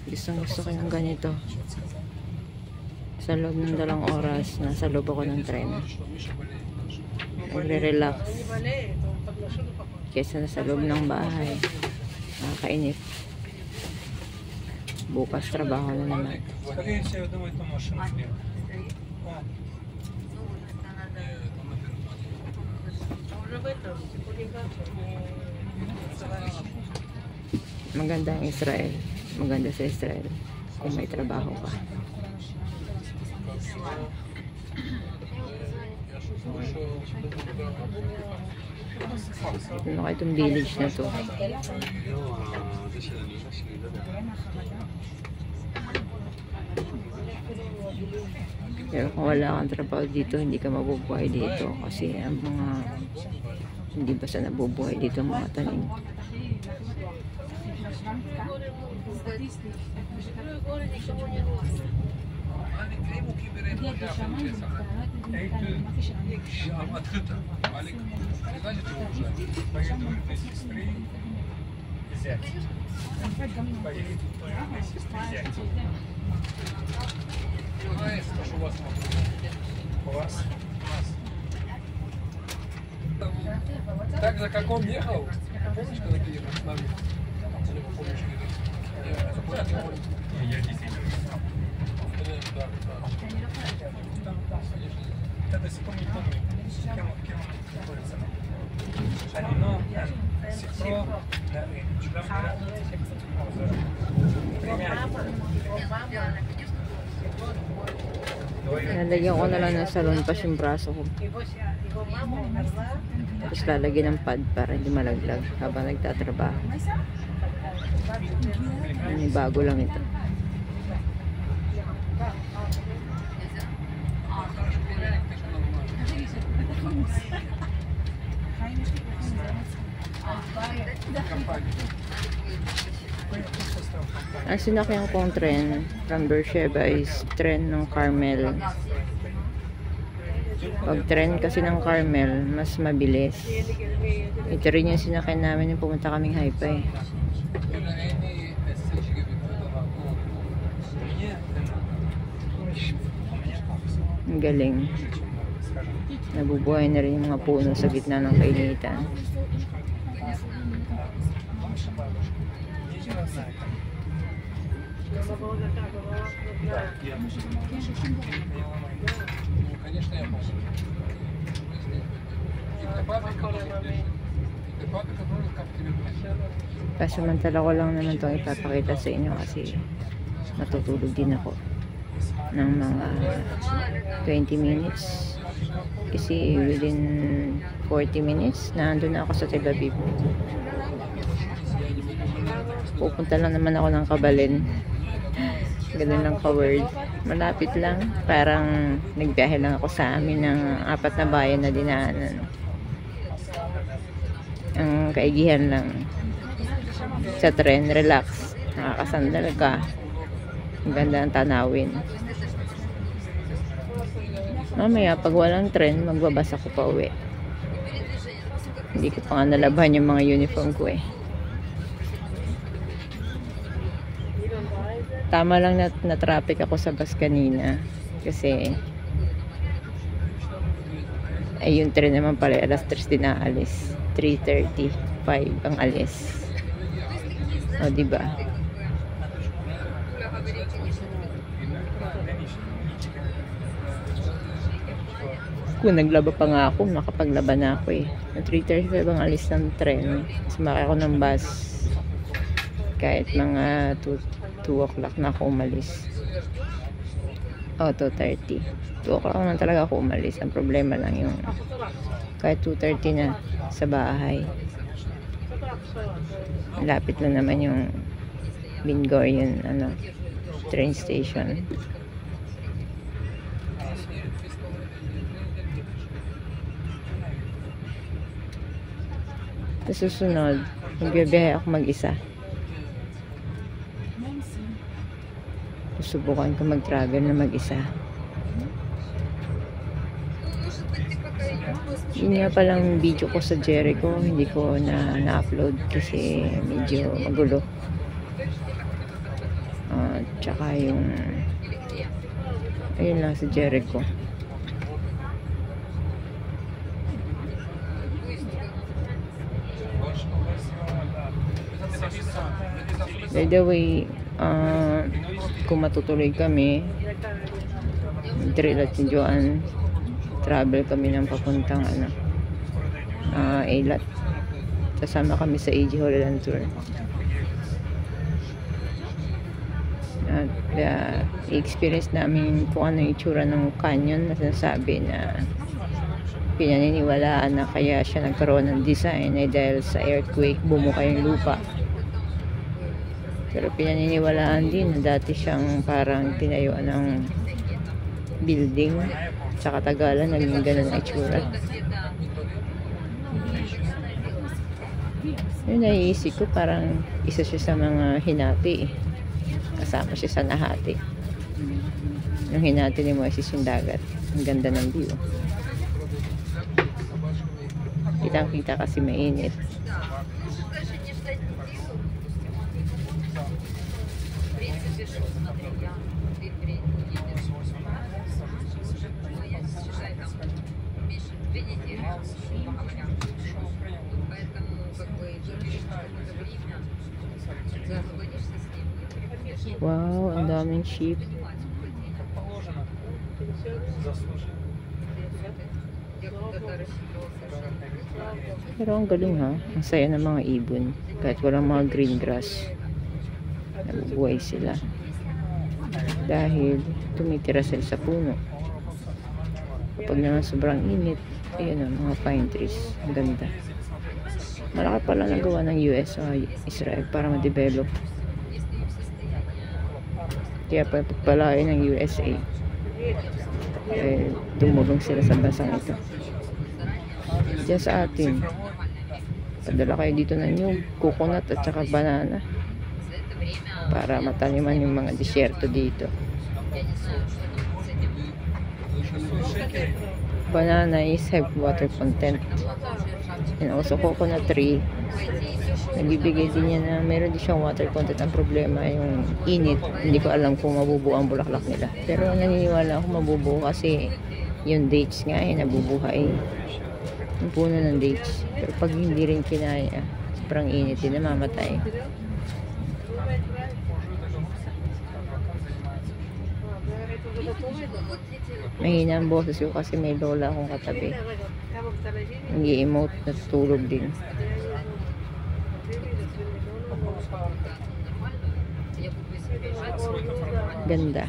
Gusto ko yung ganito. Sa loob ng 2 oras, nasa loob ako ng tren. Nagre-relax. Kesa sa loob ng bahay. Nakakainip. Bukas trabaho na naman. Maganda ang Israel. Maganda sa Israel kung may trabaho ka. Ano ka itong village na to? Pero kung wala kang trabaho dito, hindi ka mabubuhay dito kasi ang mga hindi basta nabubuhay dito ang mga tanim. Так, за каком ехал? Помнишь, когда ты ехал с нами? Или помнишь, я действительно. Да. Я до сих пор не помню, кем находится. Алино, Сикро, Nalagyan ko na lang ng salon pa yung braso ko. Tapos lalagyan ng pad para hindi malaglag habang nagtatrabaho. Bago lang ito. Ang sinakyan kong tren from Beersheba is tren ng Carmel. Pag tren kasi ng Carmel, mas mabilis. Ito rin yung sinakyan namin yung pumunta kaming Haifa. Ang galing. Nabubuhay na rin yung mga puno sa gitna ng kainitan. Конечно, я помню. Pasamantala ko lang naman itong ipapakita sa inyo kasi matutulog din ako ng mga 20 minutes kasi within 40 minutes nandun na ako sa Tel Aviv. Pupunta lang naman ako ng Kabalin. Ganun lang ka-word. Malapit lang. Parang nagbiyahe lang ako sa amin ng 4 na bayan na dinaanan. Ang kaigihan lang sa tren, relax. Nakakasandal ka. Ang ganda ng tanawin. Mamaya, pag walang tren, magbabasa ko pa uwi. Hindi ko pa nga nalaban yung mga uniform ko eh. Tama lang na traffic ako sa bus kanina kasi ay yung tren naman pala alas 3 din naalis, 3:35 ang alis. O diba? Kung naglaba pa nga ako, makapaglaba na ako eh. 3:35 ang alis ng tren. Sumakay ako ng bus kahit mga 2 o'clock na ako umalis. O, 2:30. 2 o'clock na talaga ako umalis. Ang problema lang yung kahit 2:30 na sa bahay. Lapit lang naman yung Ben Gurion train station. Sa susunod, magbibiyahe ako mag-isa. Susubukan ko mag-travel na mag-isa. Yun nga palang video ko sa Jericho, hindi ko na-upload kasi medyo magulo. Tsaka yung ayun lang sa Jericho. By the way, kung matutuloy kami, Trilat ni Joanne, travel kami ng papuntang Eilat. Kasama kami sa AG Holy Land Tour. At i-experience namin kung ano yung itsura ng canyon na sinasabi na pinaniniwalaan na kaya siya nagkaroon ng design ay dahil sa earthquake bumuka yung lupa. Pero pinaniniwalaan din na dati siyang parang tinayuan ng building sa katagalan, naging ganun ang itsura. Yun, naiisip ko parang isa siya sa mga hinati. Kasama siya sa nahati. Yung hinati ni Moises yung dagat. Ang ganda ng view. Kitang-kita kasi mainit. Wow, ang daming sheep. Pero ang galing ha. Ang saya ng mga ibon. Kahit walang mga green grass, nabubuhay sila. Dahil tumitira sila sa puno. Kapag naman sobrang init, ayun ang mga pine trees. Ang ganda. Malaki pala nagawa ng US o Israel para ma-develop. Kaya pagpalain ng USA, tumulong sila sa bansang ito. Diyan sa atin, padala kayo dito ng nyug, coconut at saka banana para mataniman yung mga disyerto dito. Banana is have water content, and also coconut tree nagbibigay din yan na meron din siyang water content. Ang problema yung init, hindi ko alam kung mabubuo ang bulaklak nila, pero naniniwala ako mabubuo kasi yung dates nga nabubuhay yung puno ng dates. Pero pag hindi rin kinaya, sobrang init din, namamatay. Mahina ang boses ko kasi may lola akong katabi, nag-i-emote, natutulog din. Ganda.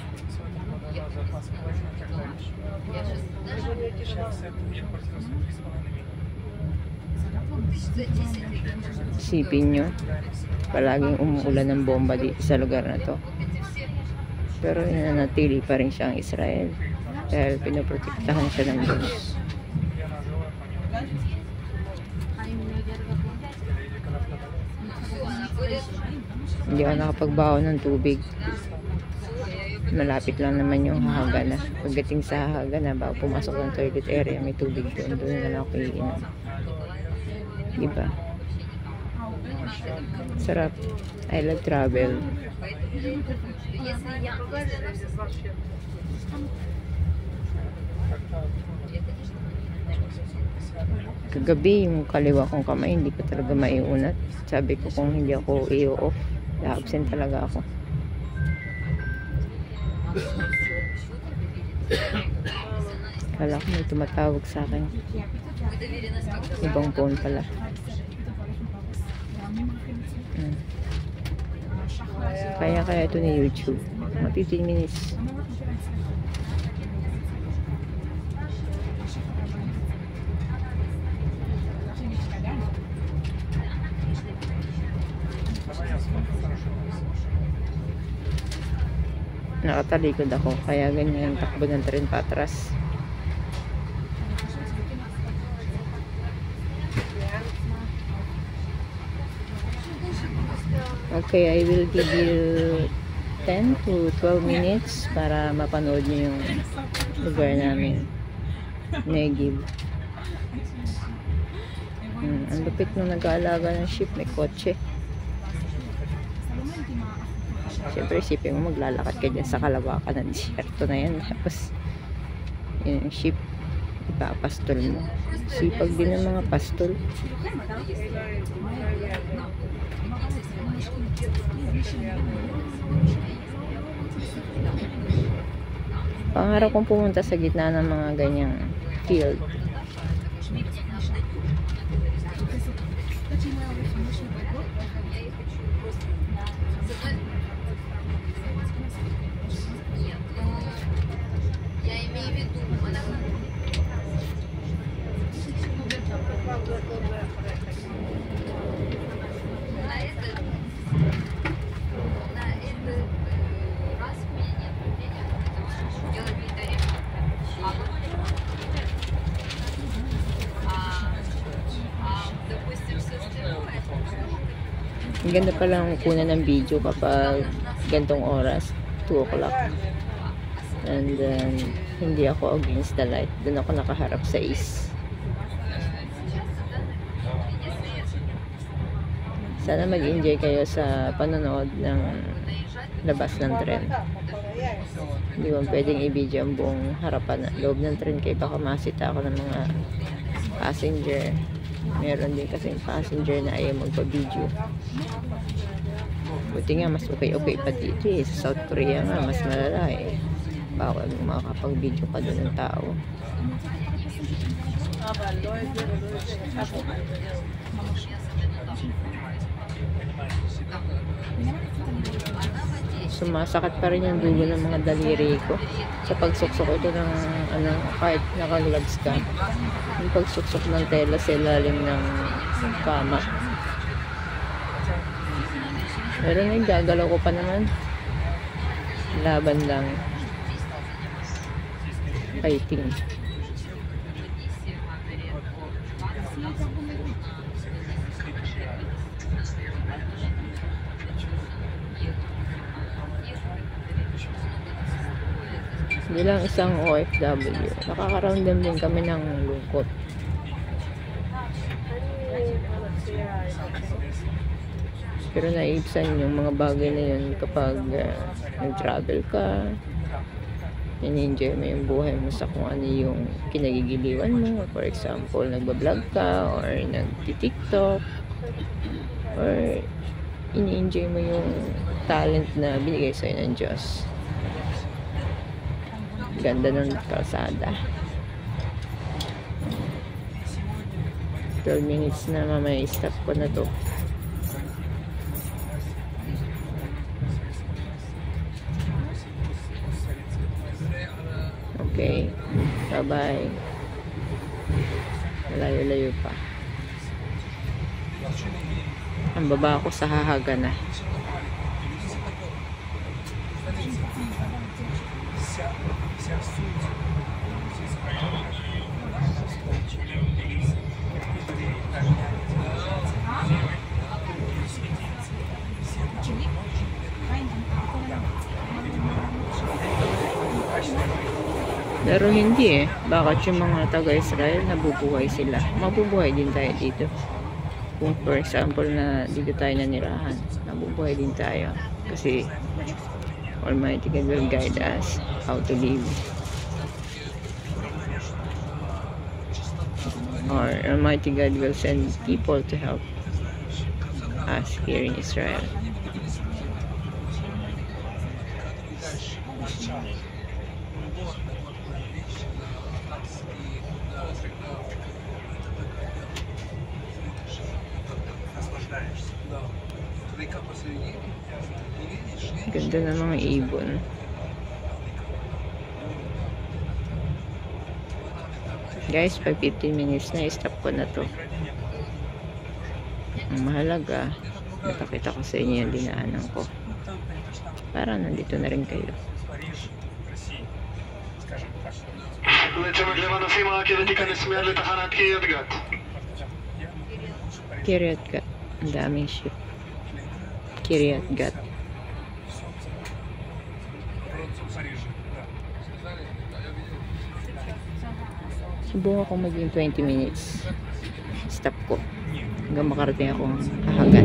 Isipin nyo, palaging umuulan ng bomba dito sa lugar na to, pero nanatili pa rin siya ang Israel dahil pinoprotektahan siya ng Diyos. Hindi ako nakapagbaho ng tubig. Malapit lang naman yung Hagana. Pagdating sa Hagana, bago pumasok ng toilet area, may tubig doon. Doon na lang ako iinom. Diba? Sarap. I love travel. Kagabi, yung kaliwa kong kamay, hindi ko talaga maiunat. Sabi ko kung hindi ako i-off, absent talaga ako. Kala ko may tumatawag sa akin. Ibang phone pala. Kaya ito ni YouTube. Mga 15 minutes. Nakatalikod ako, kaya ganyan yung takbo ng tren patras. Okay, I will give you 10 to 12 minutes para mapanood niyo yung lugar namin, Negev. Ang lupit nung nag-aalaga ng sheep, may kotse. Siyempre, isipin mo maglalakad ka dyan sa kalawakan ng disyerto na yan. Tapos, yung ship, ipapastol mo. Sipag din ng mga pastol. Pangarap kong pumunta sa gitna ng mga ganyang field. Ang ganda palang kunan ng video kapag gantong oras, 2 o'clock. And then, hindi ako against the light. Doon ako nakaharap sa east. Sana mag-enjoy kayo sa panonood ng labas ng tren. Hindi mo pwedeng i-video ang buong harapan loob ng tren kaya baka masita ako ng mga passenger. Meron din kasing passenger na ayaw magpa-video. Buti nga mas okay pa dito eh. Sa South Korea nga mas malala eh. Bawal makakapag-video ka doon ng tao. Sumasakit pa rin yung dulo ng mga daliri ko sa pagsuksok ito ng kahit naka-gloves ka, yung pagsuksok ng tela sa ilalim ng kama. Pero gagalaw ko pa naman, laban lang, fighting. Bilang isang OFW, nakakaramdam din kami ng lungkot. Pero naiibsan yung mga bagay na yun kapag nag-travel ka, in-enjoy mo yung buhay mo sa kung ano yung kinagigiliwan mo. For example, nagbablog ka or nag-tiktok or in-enjoy mo yung talent na binigay sa'yo ng Diyos. Ganda ng kalsada. 12 minutes na, mamaya stop ko na to. Okay, bye bye. Malayo-layo pa. Ang baba ako sa Hahaga na. Pero hindi eh. Bakit yung mga taga-Israel nabubuhay sila? Mabubuhay din tayo dito. Kung for example na dito tayo nanirahan, nabubuhay din tayo. Kasi Almighty God will guide us how to live. Or Almighty God will send people to help us here in Israel. Ganda ng mga ibon. Guys, pag 15 minutes na, stop ko na to. Ang mahalaga, napakita ko sa inyo yung dinaanan ko. Para nandito na rin kayo. Kiryat Gat. Ang daming ship. Kiryat Gat. Subukan ako maging 20 minutes. Stop ko. Hanggang makarating akong Hahaga.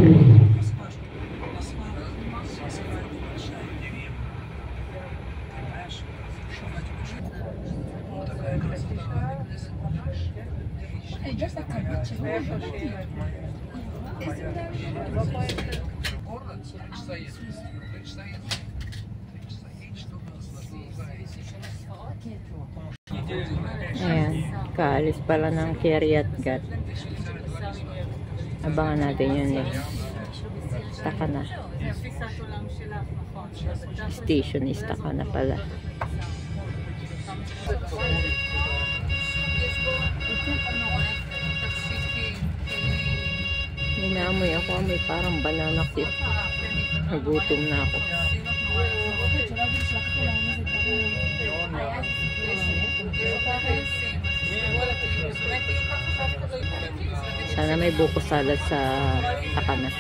Ayan, kaalis pala ng Kiryat Gat. Abangan natin yun next. Taka na. Station is taka na pala. Ninamoy ako, may parang banana cake. Nagutom na ako. Sana may buko salad sa Takana.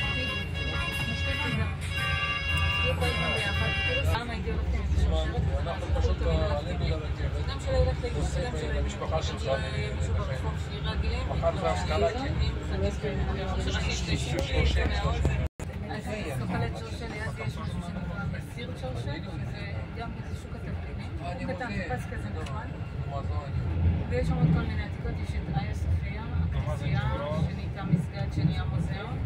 ויש שם עוד כל מיני עתיקות, יש את איה סופיה, הכנסייה, שנהייתה מסגד, שנהיה מוזיאון.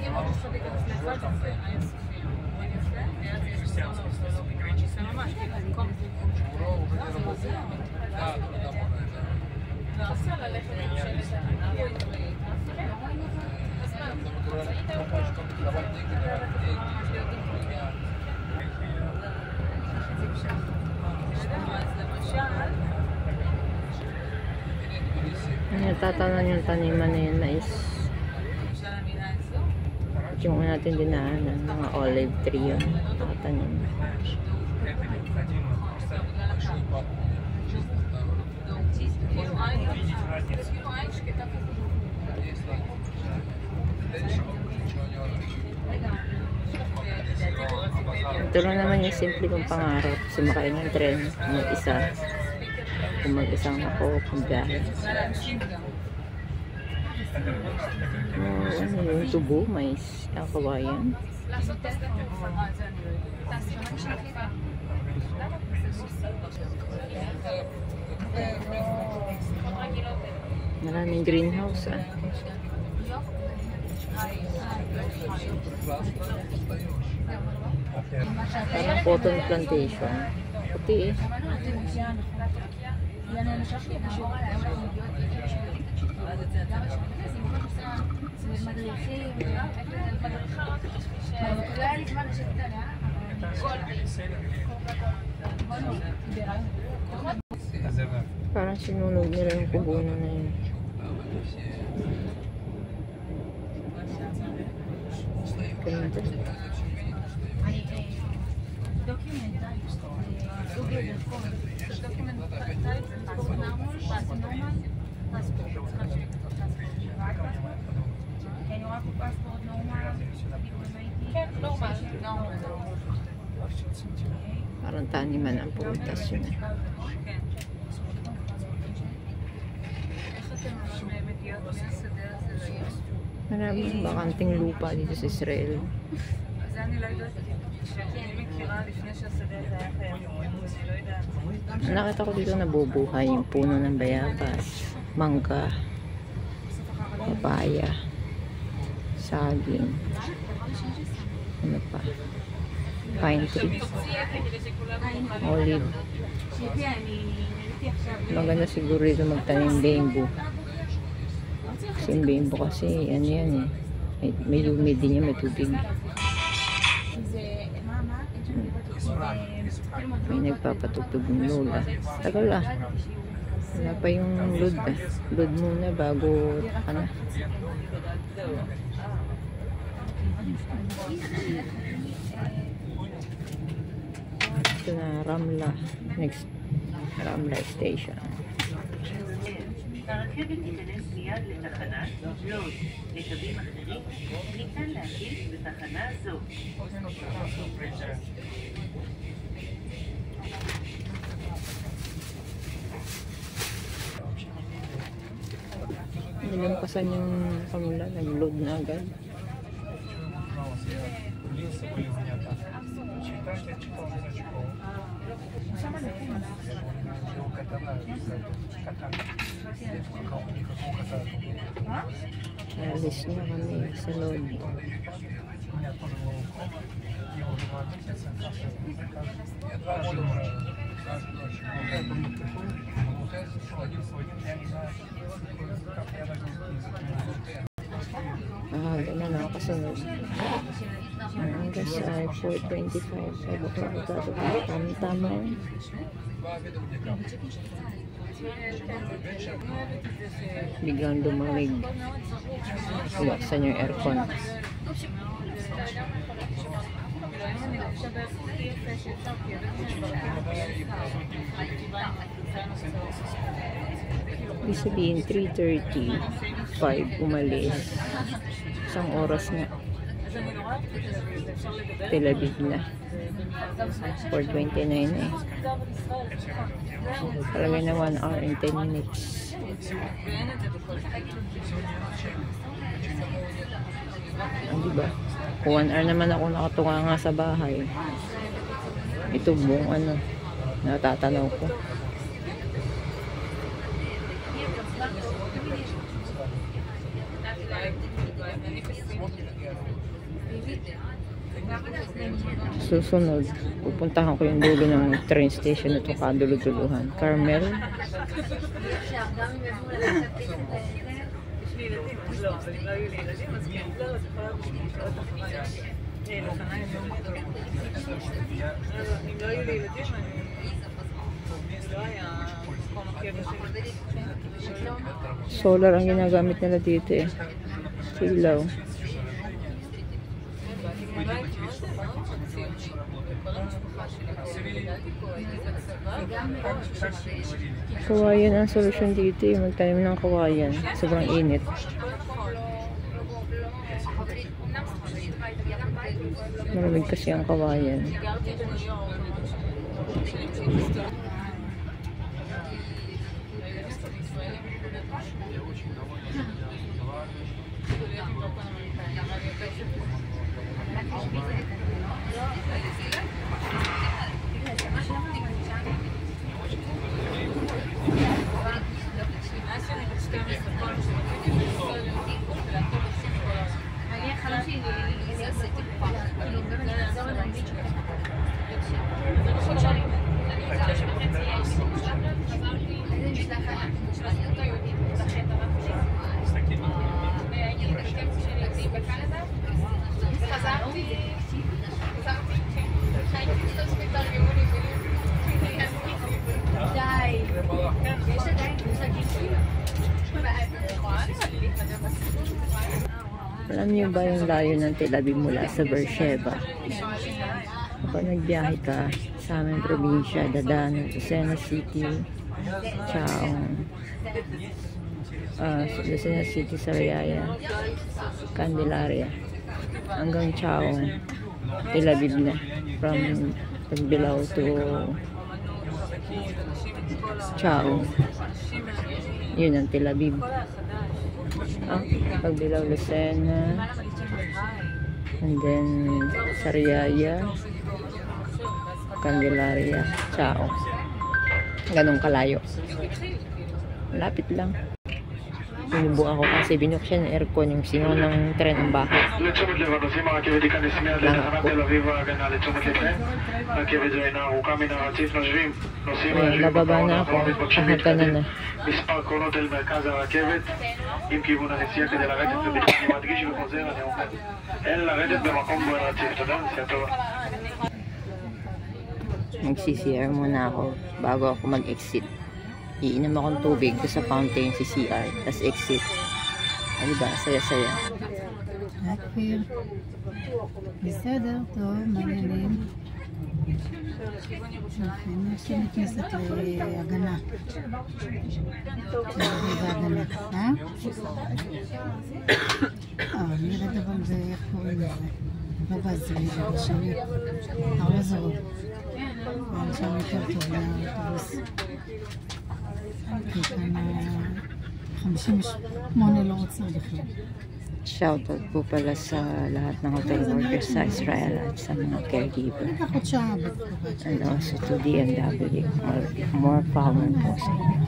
אם עוד צריך להיכנס לבד, זה איה סופיה. מאוד יפה, ליד יש מוזיאון ארכיאולוגי. זה ממש, כאילו, במקום זה מוזיאון. ורצה ללכת לממשלת הערבית. אז Natatanan yung taniman na yun na is yung natin dinaanan, mga olive tree yun, nakatanim. Ito lang naman yung simple kong pangarap, sumakay ng tren, mag-isa. Kung mag-isang ako, pagbiyahe. Ano yung tubo? May kawayan. Maraming greenhouse ah. Parang cotton plantation. Puti eh. Parang sinunog nila yung kubunan na yun. Ganda. Parang taniman ang pumuntas yun. Maraming bakanting lupa dito sa Israel. Nakita ko dito nabubuhay yung puno ng bayabas, mangga, papaya, saging, ano pa, pine tree, olive. Maganda siguro dito magtanim bamboo. Kasi yung bamboo kasi ano yan eh, may humid din yan, may tubig. May nagpapatugtog ng lola. Tagal ah. Wala pa yung load ah. Load muna bago ano. Ito na Ramla. Next Ramla station. הרכבת תיכנס מיד לתחנת לוד. לקווים אחרים ניתן להקיף בתחנה זו. Nilampasan yung pamula, nag-load na agad. Alis na kami sa loob. Ganun na ako kasunod. Hanggang ay 4:25. 5 o'clock magkatuloy. Tama. Biglang lumamig. Iwaksan yung aircon. Ibig sabihin 3:30, 5 umalis. Isang oras na. Tel Aviv na. 4:29 eh. Talaga na 1 hour and 10 minutes. Diba? 1 hour naman ako nakatunga nga sa bahay. Ito buong natatanaw ko. Susunod, pupuntahan ko yung dulo ng train station na ito, kaduluduluhan. Carmel. Solar ang ginagamit nila dito eh. Silaw. Kawayan ang solusyon dito eh. Magtanim ng kawayan. Sobrang init. Malamig kasi ang kawayan. Alam niyo ba yung layo ng Tel Aviv mula sa Beersheba? Kapag nagbiyahe ka sa aming probinsya, dadaan ng Lucena City, Chaong, Lucena City, Sariaya, Candelaria, hanggang Chaong, Tel Aviv na. From Pagbilao to Chaong. Yun ang Tel Aviv. Pagbilao, Lucena, and then Sariaya, Candelaria, Chaong. Ganong kalayo. Lapit lang. Sinubo ako kasi binuksan ng aircon yung singaw ng tren ng bahay. Ayan, nababa na ako. Kahatanan na. מספר קרונות אל מרכז הרכבת עם כיוון הנסיעה כדי לרדת ובכלל אני מדגיש וחוזר, אני אומר אין לרדת במקום בו אין רציף. תודה, נסיעה טובה. Mag-CCR muna ako bago ako mag-exit. Iinom akong tubig sa fountain, CCR, tas exit. Diba? Saya-saya. אקפיר, בסדר, טוב, מעניינים. אני עכשיו נכנסת להגנה. להגנה, נראה דבר זה, איך קוראים לזה? לא בזוי, זה בשני. ארלוזרוב. ואני שם יותר טוב מהאוטובוס. כי כאן 58 לא רוצה בכלל. Shoutout po pala sa lahat ng hotel workers sa Israel at sa mga caregiver. Takot siya abot ko ba? And also to DMW. More power po sa inyo.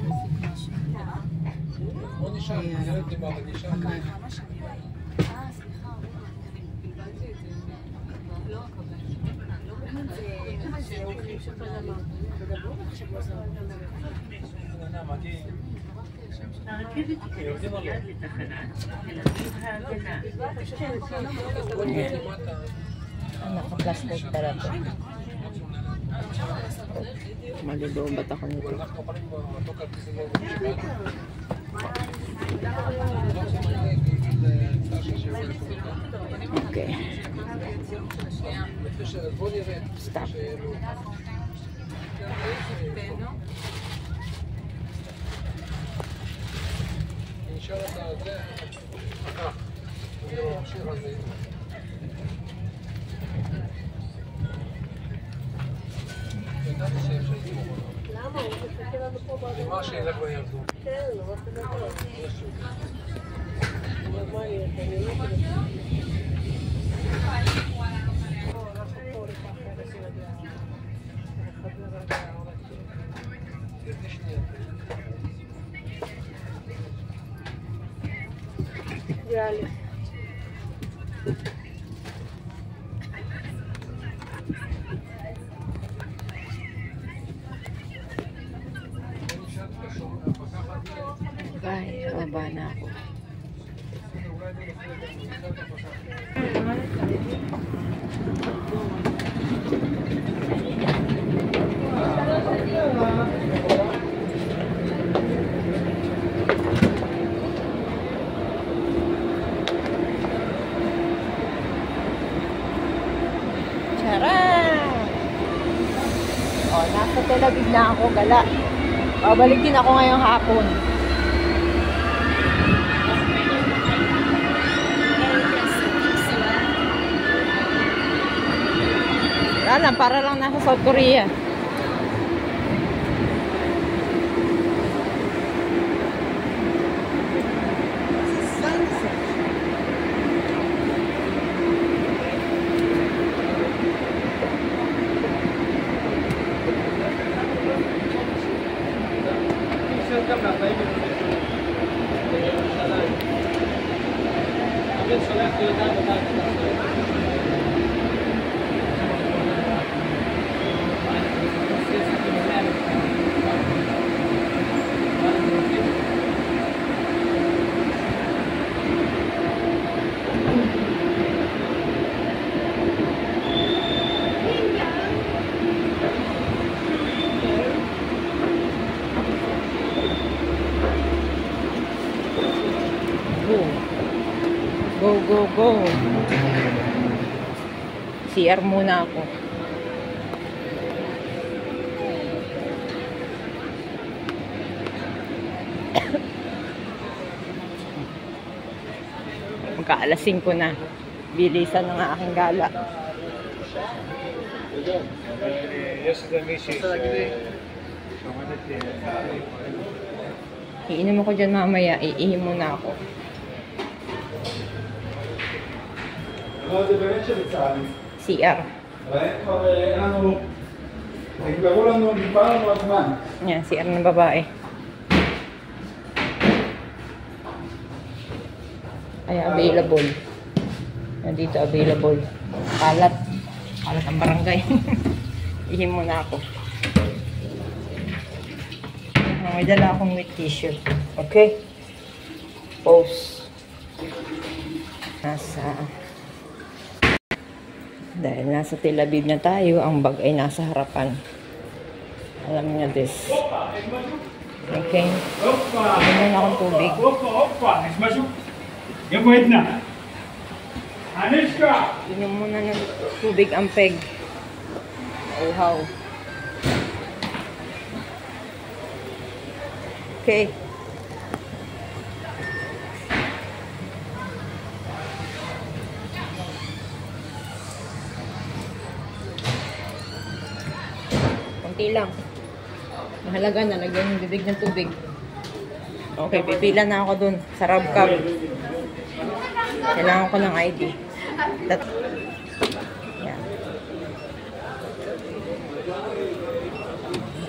הרכבת תיכנס מיד לתחנת תל אביב ההגנה. Naka-plastic talaga. Malulubat ako nito. Okay. Stop. Bye. Baba na ako. Nasa Tel Aviv na ako, gala. Babalik din ako ngayong hapon. Wala lang, para lang nasa South Korea. Go, go, go. CR muna ako. Magka-alas 5 na. Bilisan ng aking gala. Iinom ako dyan mamaya. Iihim muna ako. CR. Yan, CR ng babae. Ay, available. Nandito available. Kalat. Kalat ang barangay. Ihim muna ako. May dala akong wet t-shirt. Okay? Pose. Dahil nasa Tel Aviv na tayo, ang bag ay nasa harapan. Alam niyo this. Okay? Inom na akong tubig. Inom muna ng tubig ang peg. Uhaw. Okay. Konti lang. Mahalaga na, lagyan yung bibig ng tubig. Okay, pipila na ako dun sa RabCab. Kailangan ko ng ID. Yan.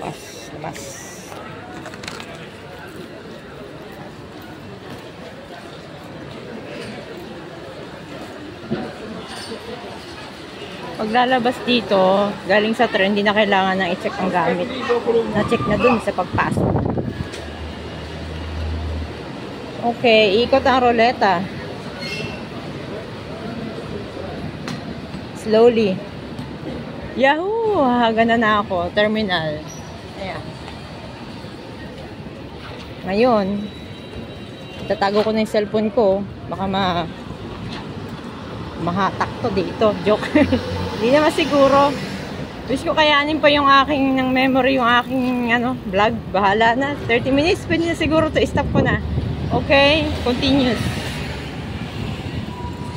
Labas. Paglalabas dito, galing sa tren, hindi na kailangan na i-check ang gamit. Na-check na dun sa pagpasok. Okay, ikot ang roleta. Slowly. Yahoo! Hagana na ako. Terminal. Ayan. Ngayon, tatago ko na yung cellphone ko. Baka mahatak to dito. Joke. Hindi naman siguro. Wish ko kayanin pa yung aking ng memory, yung aking vlog. Bahala na. 30 minutes. Pwede na siguro to. Stop ko na. Okay. Continuous.